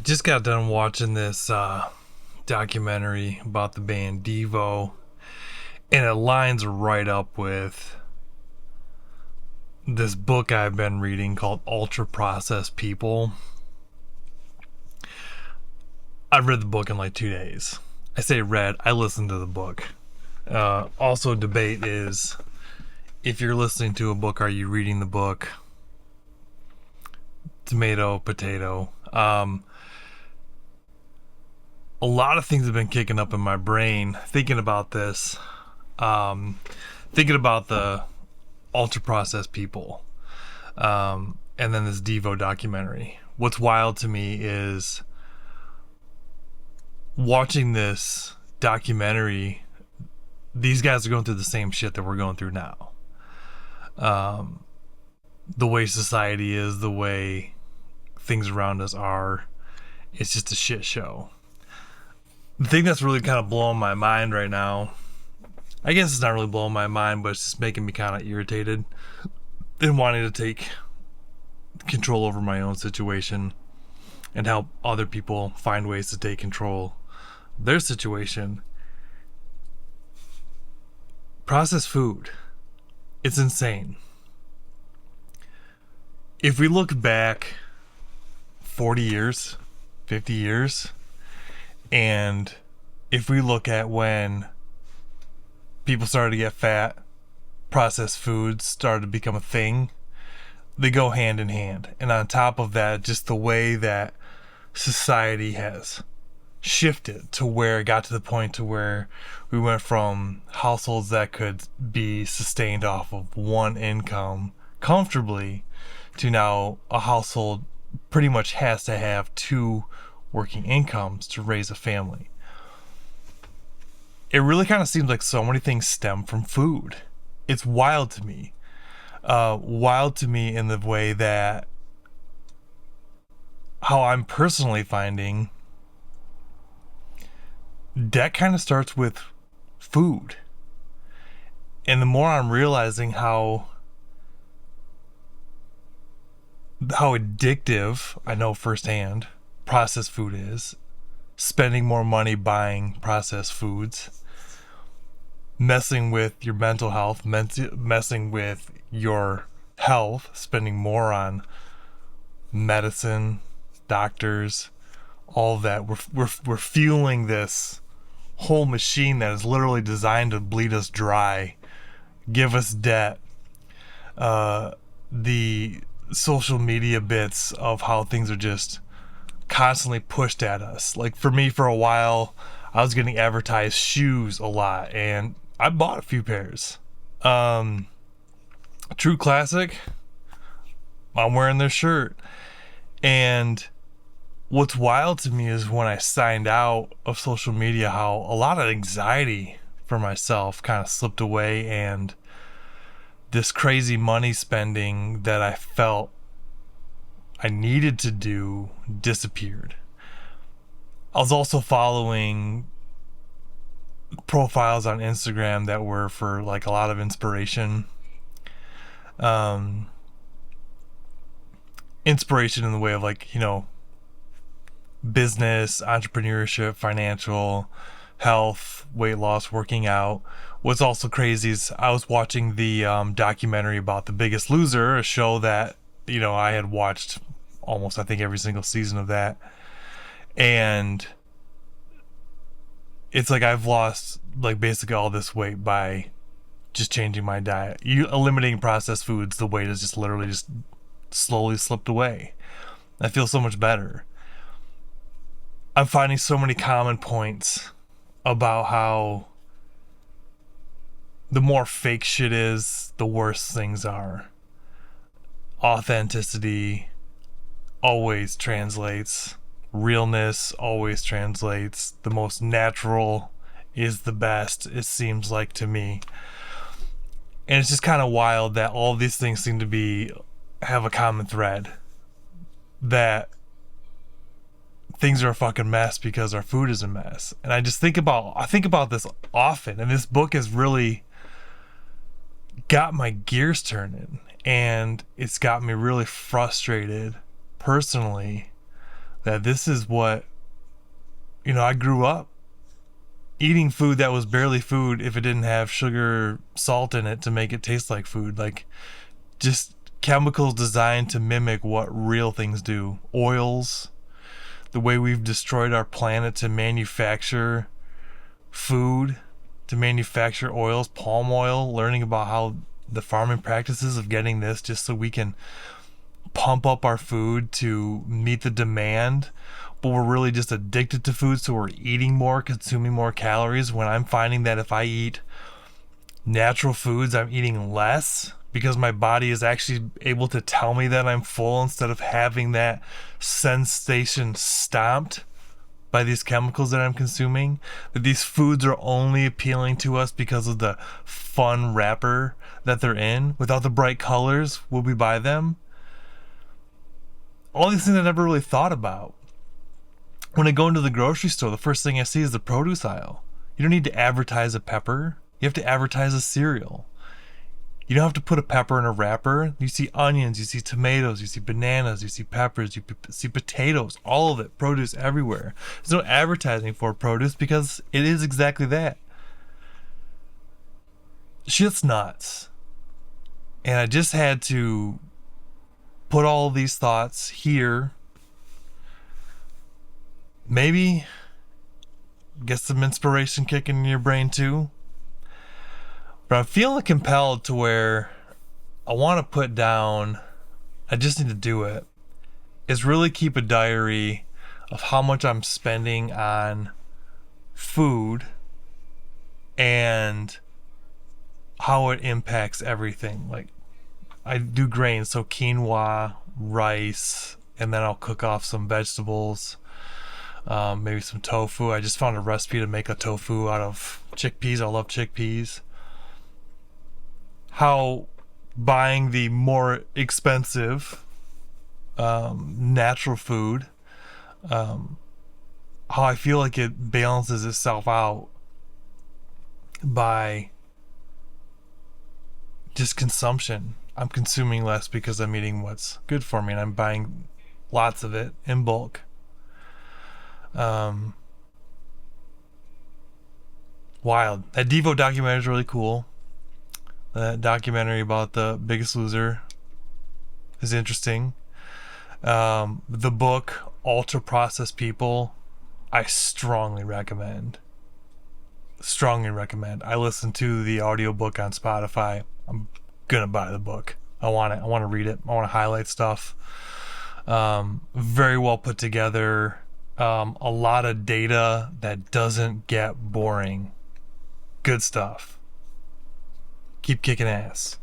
Just got done watching this documentary about the band Devo, and it lines right up with this book I've been reading called Ultra Processed People. I read the book in like 2 days. I say read, I listened to the book. Also, debate is, if you're listening to a book, are you reading the book? Tomato, potato. A lot of things have been kicking up in my brain thinking about this. Thinking about the ultra processed people. And then this Devo documentary. What's wild to me is watching this documentary. These guys are going through the same shit that we're going through now. The way society is, the way things around us are, it's just a shit show. The thing that's really kind of blowing my mind right now, I guess it's not really blowing my mind, but it's just making me kind of irritated and wanting to take control over my own situation and help other people find ways to take control of their situation. Processed food. It's insane. If we look back 40 years, 50 years, and if we look at when people started to get fat, processed foods started to become a thing, they go hand in hand. And on top of that, just the way that society has shifted to where it got to the point to where we went from households that could be sustained off of one income comfortably to now a household pretty much has to have two working incomes to raise a family. It really kind of seems like so many things stem from food. It's wild to me. Wild to me in the way that how I'm personally finding that kind of starts with food. And the more I'm realizing how addictive, I know firsthand, processed food is, spending more money buying processed foods, messing with your mental health, messing with your health, spending more on medicine, doctors, all of that. We're fueling this whole machine that is literally designed to bleed us dry, give us debt. The social media bits of how things are just constantly pushed at us. Like for me, for a while, I was getting advertised shoes a lot, and I bought a few pairs. True Classic, I'm wearing their shirt. And what's wild to me is when I signed out of social media, how a lot of anxiety for myself kind of slipped away, and this crazy money spending that I felt I needed to do disappeared. I was also following profiles on Instagram that were for like a lot of inspiration. Inspiration in the way of like, business, entrepreneurship, financial, health, weight loss, working out. What's also crazy is I was watching the documentary about The Biggest Loser, a show that, I had watched almost, I think, every single season of that. And it's like I've lost like basically all this weight by just changing my diet. Eliminating processed foods, the weight has just literally just slowly slipped away. I feel so much better. I'm finding so many common points about how the more fake shit is, the worse things are. Authenticity always translates. Realness always translates. The most natural is the best, it seems like to me. And it's just kind of wild that all these things seem to have a common thread. That things are a fucking mess because our food is a mess. And I think about this often, and this book has really got my gears turning, and it's got me really frustrated personally that this is what, I grew up eating food that was barely food if it didn't have sugar, salt in it to make it taste like food. Like, just chemicals designed to mimic what real things do. Oils, the way we've destroyed our planet to manufacture food, to manufacture oils, palm oil, learning about how the farming practices of getting this just so we can pump up our food to meet the demand, but we're really just addicted to food, so we're eating more, consuming more calories, when I'm finding that if I eat natural foods, I'm eating less because my body is actually able to tell me that I'm full instead of having that sensation stomped by these chemicals that I'm consuming. That these foods are only appealing to us because of the fun wrapper that they're in. Without the bright colors, would we buy them? All these things I never really thought about. When I go into the grocery store, the first thing I see is the produce aisle. You don't need to advertise a pepper. You have to advertise a cereal. You don't have to put a pepper in a wrapper. You see onions, you see tomatoes, you see bananas, you see peppers, you see potatoes, all of it, produce everywhere. There's no advertising for produce because it is exactly that. Shit's nuts. And I just had to put all these thoughts here. Maybe get some inspiration kicking in your brain too. But I'm feeling compelled to where I want to put down, I just need to do it, is really keep a diary of how much I'm spending on food and how it impacts everything. Like, I do grains, so quinoa, rice, and then I'll cook off some vegetables, maybe some tofu. I just found a recipe to make a tofu out of chickpeas. I love chickpeas. How buying the more expensive natural food, how I feel like it balances itself out by just consumption. I'm consuming less because I'm eating what's good for me, and I'm buying lots of it in bulk. Wild. That Devo documentary is really cool. That documentary about the Biggest Loser is interesting. The book Ultra Processed People, I strongly recommend. Strongly recommend. I listened to the audiobook on Spotify. I'm gonna buy the book. I want it. I want to read it. I want to highlight stuff. Very well put together. A lot of data that doesn't get boring. Good stuff. Keep kicking ass.